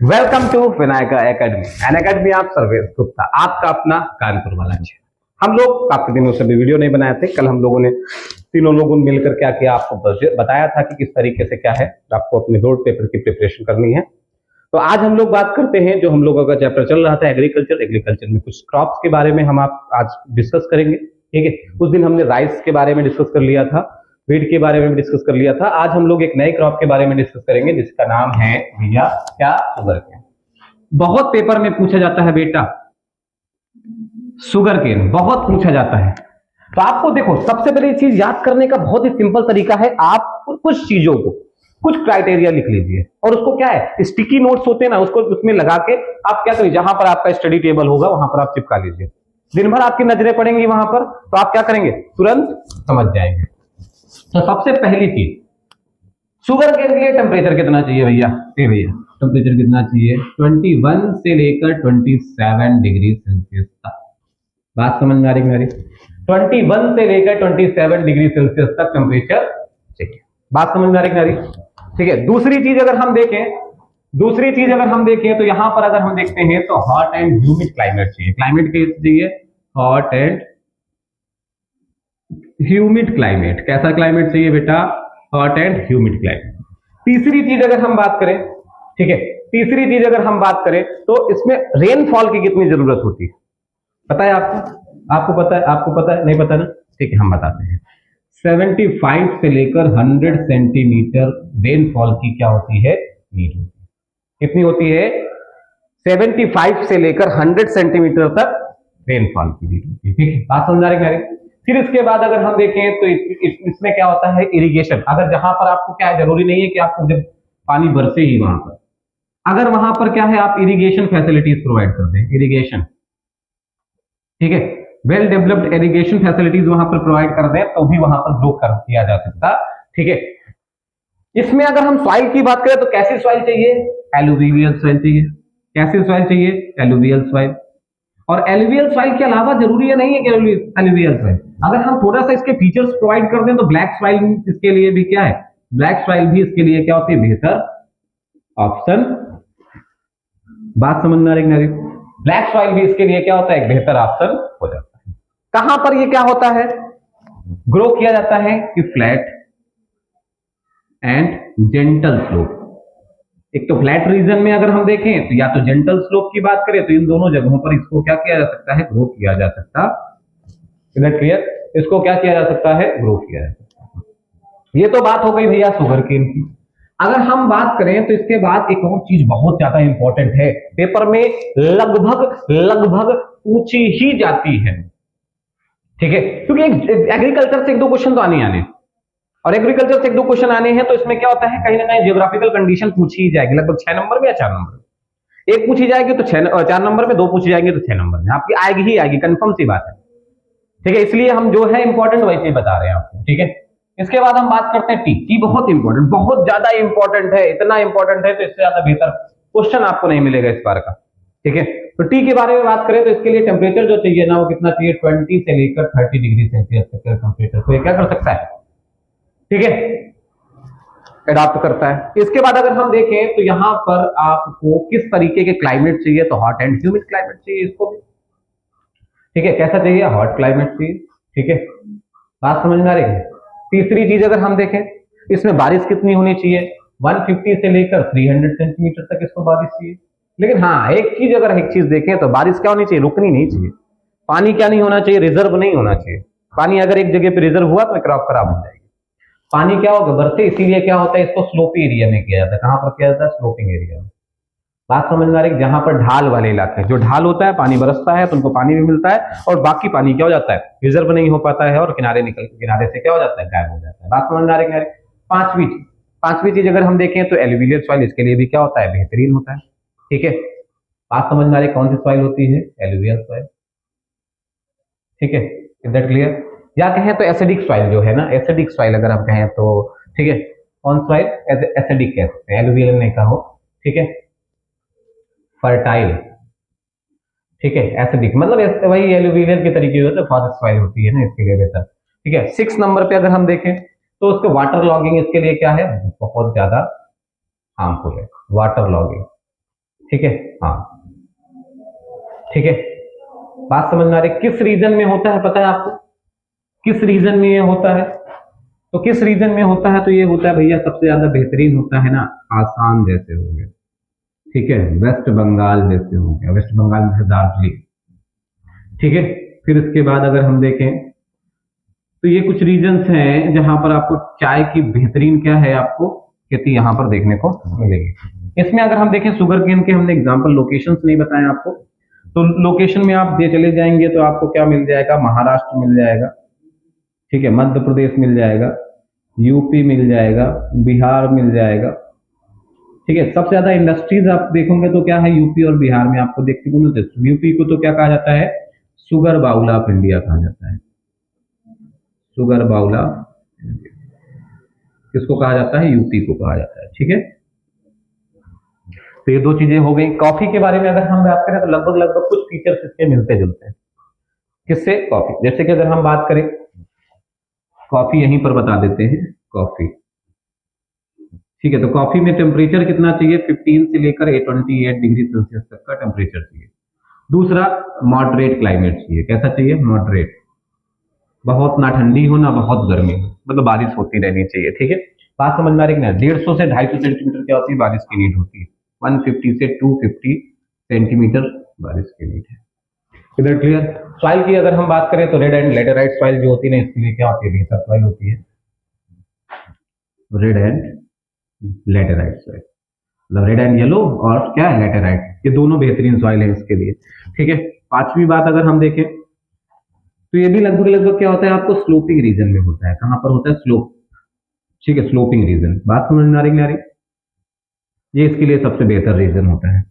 Welcome to Vinayaka academy. An academy आप सर्वेश गुप्ता, आपका अपना कानपुर वाला है। हम लोग काफी दिनों से भी वीडियो नहीं बनाए थे। कल हम लोगों ने तीनों लोगों ने मिलकर क्या किया, आपको बताया था कि किस तरीके से क्या है आपको अपने बोर्ड पेपर की प्रिपरेशन करनी है। तो आज हम लोग बात करते हैं जो हम लोगों का चैप्टर चल रहा था एग्रीकल्चर में कुछ क्रॉप्स के बारे में हम आप आज डिस्कस करेंगे। ठीक है, उस दिन हमने राइस के बारे में डिस्कस कर लिया था, वीट के बारे में भी डिस्कस कर लिया था। आज हम लोग एक नए क्रॉप के बारे में डिस्कस करेंगे जिसका नाम है भैया क्या, शुगर केन। बहुत पेपर में पूछा जाता है बेटा, शुगर केन बहुत पूछा जाता है। तो आपको देखो, सबसे पहले चीज याद करने का बहुत ही सिंपल तरीका है, आप कुछ चीजों को, कुछ क्राइटेरिया लिख लीजिए और उसको क्या है, स्टिकी नोट्स होते हैं ना, उसको उसमें लगा के आप क्या करिए, जहां पर आपका स्टडी टेबल होगा वहां पर आप चिपका लीजिए। दिन भर आपकी नजरें पड़ेंगी वहां पर, तो आप क्या करेंगे, तुरंत समझ जाएंगे। तो सबसे पहली चीज, शुगर केन के लिए टेम्परेचर कितना चाहिए भैया? भैया टेम्परेचर कितना चाहिए? 21 से लेकर 27 डिग्री सेल्सियस तक। बात समझ में आ रही मेरी? 21 से लेकर 27 डिग्री सेल्सियस तक टेम्परेचर चाहिए। बात समझ में आ रही मेरी? ठीक है। दूसरी चीज अगर हम देखें तो यहां पर अगर हम देखते हैं तो हॉट एंड ह्यूमिड क्लाइमेट चाहिए। क्लाइमेट कैसे चाहिए? Hot and humid climate. कैसा क्लाइमेट चाहिए बेटा? Hot and humid climate. तीसरी चीज अगर हम बात करें, ठीक है, तीसरी चीज अगर हम बात करें तो इसमें रेनफॉल की कितनी जरूरत होती है, पता है आपको? आपको पता है? आपको पता है? नहीं पता ना? ठीक है, हम बताते हैं। 75 से लेकर 100 सेंटीमीटर रेनफॉल की क्या होती है, नीड होती है। कितनी होती है? 75 से लेकर 100 सेंटीमीटर तक रेनफॉल की नीड होती है। ठीक है, बात समझ आ रही है? फिर इसके बाद अगर हम देखें तो इसमें क्या होता है, इरिगेशन। अगर जहां पर आपको क्या है, जरूरी नहीं है कि आपको जब पानी बरसे ही वहां पर, अगर वहां पर क्या है, आप इरिगेशन फैसिलिटीज प्रोवाइड कर दें, इरिगेशन, ठीक है, वेल डेवलप्ड इरिगेशन फैसिलिटीज वहां पर प्रोवाइड कर दें तो भी वहां पर ग्रो कर किया जा सकता। ठीक है। इसमें अगर हम सॉइल की बात करें तो कैसी सॉइल चाहिए? एलुवियल सॉइल चाहिए। कैसी सॉइल चाहिए? Alluvial soil. और एलुवियल सॉइल के अलावा जरूरी है नहीं है कि एलुवियल सॉइल, अगर हम थोड़ा सा इसके फीचर्स प्रोवाइड कर दें तो ब्लैक सॉइल इसके लिए भी क्या है, ब्लैक सॉइल भी इसके लिए क्या होती है, बेहतर ऑप्शन। बात समझ में आ रही? ब्लैक सॉइल भी इसके लिए क्या होता है, एक बेहतर ऑप्शन हो जाता है। कहां पर ये क्या होता है, ग्रो किया जाता है कि फ्लैट एंड जेंटल स्लोप। एक तो फ्लैट रीजन में अगर हम देखें तो या तो जेंटल स्लोप की बात करें तो इन दोनों जगहों पर इसको क्या किया जा सकता है, ग्रो किया जा सकता। Is that clear? इसको क्या किया जा सकता है, ग्रो किया जा सकता है। ये तो बात हो गई भैया शुगर केन की। अगर हम बात करें तो इसके बाद एक और चीज बहुत ज्यादा इंपॉर्टेंट है, पेपर में लगभग पूछी ही जाती है। ठीक है, क्योंकि एग्रीकल्चर से एक दो क्वेश्चन तो आने और एग्रीकल्चर से एक दो क्वेश्चन आने हैं, तो इसमें क्या होता है, कहीं ना कहीं जियोग्राफिकल कंडीशन पूछी ही जाएगी, लगभग 6 नंबर में या 4 नंबर में। एक पूछी जाएगी तो 4 नंबर में, दो पूछी जाएंगे तो 6 नंबर में आपकी आएगी ही आएगी, कंफर्म सी बात है। ठीक है, इसलिए हम जो है इंपॉर्टेंट वैसे ही बता रहे हैं आपको। ठीक है, इसके बाद हम बात करते हैं टी बहुत इंपॉर्टेंट, बहुत ज्यादा इंपॉर्टेंट है, इतना इंपॉर्टेंट है तो इससे ज्यादा बेहतर क्वेश्चन आपको नहीं मिलेगा इस बार का। ठीक है, तो टी के बारे में बात करें तो इसके लिए टेम्परेचर जो चाहिए ना, वो कितना चाहिए, 20 से लेकर 30 डिग्री सेल्सियस तक का टेम्परेचर को ये क्या कर सकता है, ठीक है, एडाप्ट करता है। इसके बाद अगर हम देखें तो यहां पर आपको किस तरीके के क्लाइमेट चाहिए, तो हॉट एंड ह्यूमिड क्लाइमेट चाहिए इसको भी। ठीक है, कैसा चाहिए, हॉट क्लाइमेट चाहिए। ठीक है, बात समझ में आ रही है? तीसरी चीज अगर हम देखें, इसमें बारिश कितनी होनी चाहिए, 150 से लेकर 300 सेंटीमीटर तक इसको बारिश चाहिए। लेकिन हाँ, एक चीज देखें तो बारिश क्या होनी चाहिए, रुकनी नहीं चाहिए। पानी क्या नहीं होना चाहिए, रिजर्व नहीं होना चाहिए। पानी अगर एक जगह पे रिजर्व हुआ तो क्रॉप खराब हो जाएगी। पानी क्या होगा, बरसे, इसीलिए क्या होता है, इसको स्लोपी एरिया में किया जाता है। कहां पर किया जाता है, स्लोपिंग एरिया में। बात समझ में आ रही है? जहां पर ढाल वाले इलाके, जो ढाल होता है, पानी बरसता है तो उनको पानी भी मिलता है और बाकी पानी क्या हो जाता है, रिजर्व नहीं हो पाता है और किनारे से क्या हो जाता है, गायब हो जाता है। बात समझ में आ रही है? पांचवी चीज अगर हम देखें तो एलुवियल सॉइल इसके लिए भी क्या होता है, बेहतरीन होता है। ठीक है, बात समझ में आ रही है? कौन सी सॉइल होती है, एलुवियल सॉइल। ठीक है, इज दैट क्लियर? या कहें तो एसिडिक सॉइल जो है ना, एसिडिक सॉइल अगर हम कहें तो, ठीक है, कौन सॉइल, एसिडिक कह सकते हैं, एलुवियल नहीं कहो। ठीक है, फर्टाइल। ठीक है, एसिडिक मतलब वही एलुवियल के तरीके होते हैं, फॉरेस्ट सॉइल होती है ना, इसके लिए बेहतर। ठीक है, 6 नंबर पे अगर हम देखें तो उसके वाटर लॉगिंग इसके लिए क्या है, बहुत ज्यादा हार्मफुल है, वाटर लॉगिंग। ठीक है, हाँ ठीक है, बात समझ में आ रही? किस रीजन में होता है पता है आपको? किस रीजन में ये होता है? तो किस रीजन में होता है? तो ये होता है भैया, सबसे ज्यादा बेहतरीन होता है ना आसाम जैसे हो गया, ठीक है, वेस्ट बंगाल जैसे हो गया, वेस्ट बंगाल में दार्जिलिंग, ठीक है। फिर इसके बाद अगर हम देखें तो ये कुछ रीजन्स हैं जहां पर आपको चाय की बेहतरीन क्या है आपको खेती यहां पर देखने को मिलेगी। इसमें अगर हम देखें शुगर केन के हमने एग्जांपल लोकेशंस नहीं बताए आपको, तो लोकेशन में आप दे चले जाएंगे तो आपको क्या मिल जाएगा? महाराष्ट्र मिल जाएगा, ठीक है, मध्य प्रदेश मिल जाएगा, यूपी मिल जाएगा, बिहार मिल जाएगा, ठीक है। सबसे ज्यादा इंडस्ट्रीज आप देखोगे तो क्या है? यूपी और बिहार में आपको देखने को मिलते हैं। यूपी को तो क्या कहा जाता है? शुगर बाउल ऑफ इंडिया कहा जाता है, शुगर बाउल ऑफ इंडिया किसको कहा जाता है? यूपी को कहा जाता है, ठीक है। तो ये दो चीजें हो गई। कॉफी के बारे में अगर हम बात करें तो लगभग लगभग कुछ फीचर्स इसके मिलते जुलते हैं। किससे? कॉफी। जैसे कि अगर हम बात करें कॉफी, यहीं पर बता देते हैं कॉफी, ठीक है। तो कॉफी में टेम्परेचर कितना चाहिए? 15 से लेकर 28 डिग्री सेल्सियस तक का टेम्परेचर चाहिए। दूसरा, मॉडरेट क्लाइमेट चाहिए। कैसा चाहिए? मॉडरेट, बहुत ना ठंडी हो ना बहुत गर्मी हो, मतलब बारिश होती रहनी चाहिए, ठीक है। बात समझ में आ रही है ना? 150 से 250 सेंटीमीटर क्या होती है? बारिश की नीड होती है। 150 से 250 सेंटीमीटर बारिश की नीड है। इधर क्लियर? सॉइल की अगर हम बात करें तो रेड एंड लेटेराइट सॉइल जो होती है ना, इसके लिए क्या होती है? बेहतर सॉइल होती है रेड एंड लेटेराइट सॉइल, मतलब रेड एंड येलो और क्या है? लेटेराइट, ये दोनों बेहतरीन सॉइल है इसके लिए, ठीक है। पांचवी बात अगर हम देखें तो ये भी लगभग लगभग क्या होता है आपको? स्लोपिंग रीजन में होता है। कहां पर होता है? स्लोप, ठीक है, स्लोपिंग रीजन। बात समझ में आ रही है? ये इसके लिए सबसे बेहतर रीजन होता है।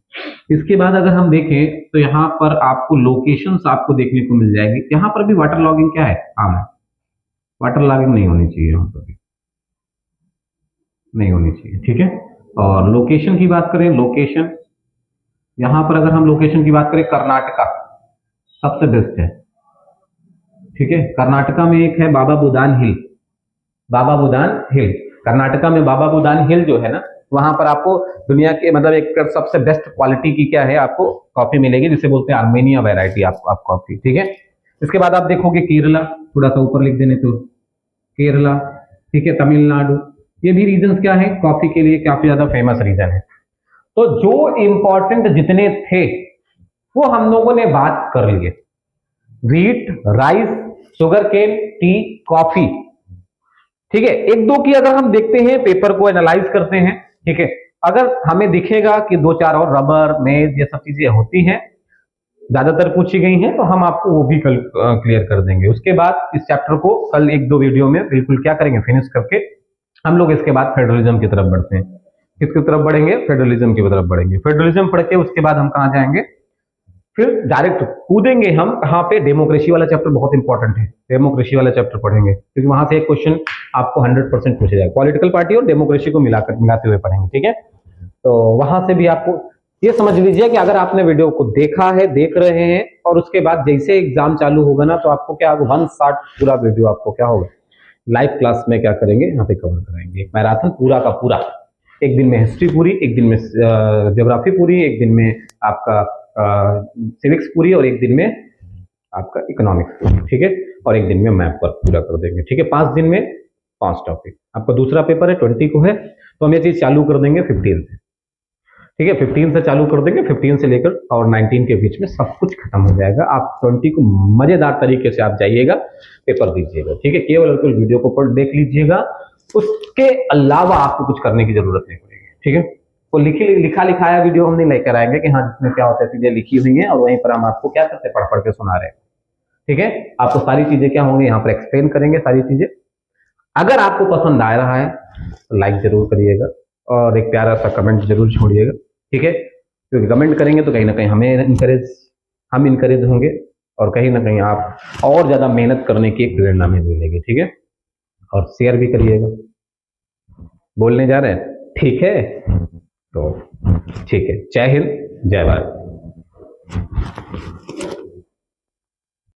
इसके बाद अगर हम देखें तो यहाँ पर आपको लोकेशंस आपको देखने को मिल जाएगी। यहाँ पर भी वाटर लॉगिंग क्या है? आम है, वाटर लॉगिंग नहीं होनी चाहिए, यहाँ पर भी नहीं होनी चाहिए, ठीक है। और लोकेशन की बात करें, लोकेशन यहाँ पर अगर हम लोकेशन की बात करें, कर्नाटका सबसे बेस्ट है, ठीक है। कर्नाटका में एक है बाबा बुदान हिल, बाबा बुदान हिल, कर्नाटका में बाबा बुदान हिल जो है ना, वहां पर आपको दुनिया के मतलब एक सबसे बेस्ट क्वालिटी की क्या है आपको कॉफी मिलेगी, जिसे बोलते हैं आर्मेनिया वैरायटी आप कॉफी, ठीक है। इसके बाद आप देखोगे केरला, थोड़ा सा ऊपर लिख देने तो केरला, ठीक है, तमिलनाडु, ये भी रीजन क्या है? कॉफी के लिए काफी ज्यादा फेमस रीजन है। तो जो इंपॉर्टेंट जितने थे वो हम लोगों ने बात कर लिए। Wheat, rice, sugar cane, tea, coffee, ठीक है। एक दो की अगर हम देखते हैं, पेपर को एनालाइज करते हैं, ठीक है। अगर हमें दिखेगा कि दो चार और रबर, मेज, ये सब चीजें होती हैं, ज्यादातर पूछी गई हैं, तो हम आपको वो भी कल क्लियर कर देंगे। उसके बाद इस चैप्टर को कल एक दो वीडियो में बिल्कुल क्या करेंगे? फिनिश करके हम लोग इसके बाद फेडरलिज्म की तरफ बढ़ते हैं। किसकी तरफ बढ़ेंगे? फेडरलिज्म की तरफ बढ़ेंगे। फेडरलिज्म पढ़ के उसके बाद हम कहां जाएंगे? फिर डायरेक्ट कूदेंगे हम कहां पे? डेमोक्रेसी वाला चैप्टर बहुत इंपॉर्टेंट है, डेमोक्रेसी वाला चैप्टर पढ़ेंगे, क्योंकि वहां से एक क्वेश्चन आपको 100% पूछा जाएगा। पॉलिटिकल पार्टी और डेमोक्रेसी को मिलाते हुए पढ़ेंगे, ठीक है। तो वहां से भी आपको ये समझ लीजिए कि अगर आपने वीडियो को देखा है, देख रहे हैं, और उसके बाद जैसे एग्जाम चालू होगा ना, तो आपको क्या होगा? 1 शॉट पूरा वीडियो आपको क्या होगा? लाइव क्लास में क्या करेंगे? यहाँ पे कवर कराएंगे। एक मैराथन पूरा का पूरा, एक दिन में हिस्ट्री पूरी, एक दिन में ज्योग्राफी पूरी, एक दिन में आपका सिविक्स पूरी, और एक दिन में आपका इकोनॉमिक्स पूरी, ठीक है। और एक दिन में मैप पर पूरा कर देंगे, ठीक है। 5 दिन में 5 टॉपिक। आपका दूसरा पेपर है 20 को है, तो हम ये चीज चालू कर देंगे 15 से, ठीक है। 15 से चालू कर देंगे, 15 से लेकर और 19 के बीच में सब कुछ खत्म हो जाएगा। आप 20 को मजेदार तरीके से आप जाइएगा, पेपर दीजिएगा, ठीक है। केवल वीडियो को पढ़ देख लीजिएगा, उसके अलावा आपको कुछ करने की जरूरत नहीं पड़ेगी, ठीक है। तो लिखा लिखाया वीडियो हम नहीं लेकर आएंगे कि हाँ जिसमें क्या होता है चीजें लिखी हुई हैं और वहीं पर हम आपको क्या करते पढ़ पढ़ के सुना रहे हैं, ठीक है। आपको सारी चीजें क्या होंगी यहाँ पर एक्सप्लेन करेंगे सारी चीजें। अगर आपको पसंद आ रहा है तो लाइक जरूर करिएगा और एक प्यारा सा कमेंट जरूर छोड़िएगा, ठीक है। क्योंकि कमेंट करेंगे तो कहीं ना कहीं हम इनकरेज होंगे और कहीं ना कहीं आप और ज्यादा मेहनत करने की एक प्रेरणा में मिलेगी, ठीक है। और शेयर भी करिएगा। बोलने जा रहे हैं, ठीक है। तो ठीक है, जय हिंद, जय भारत।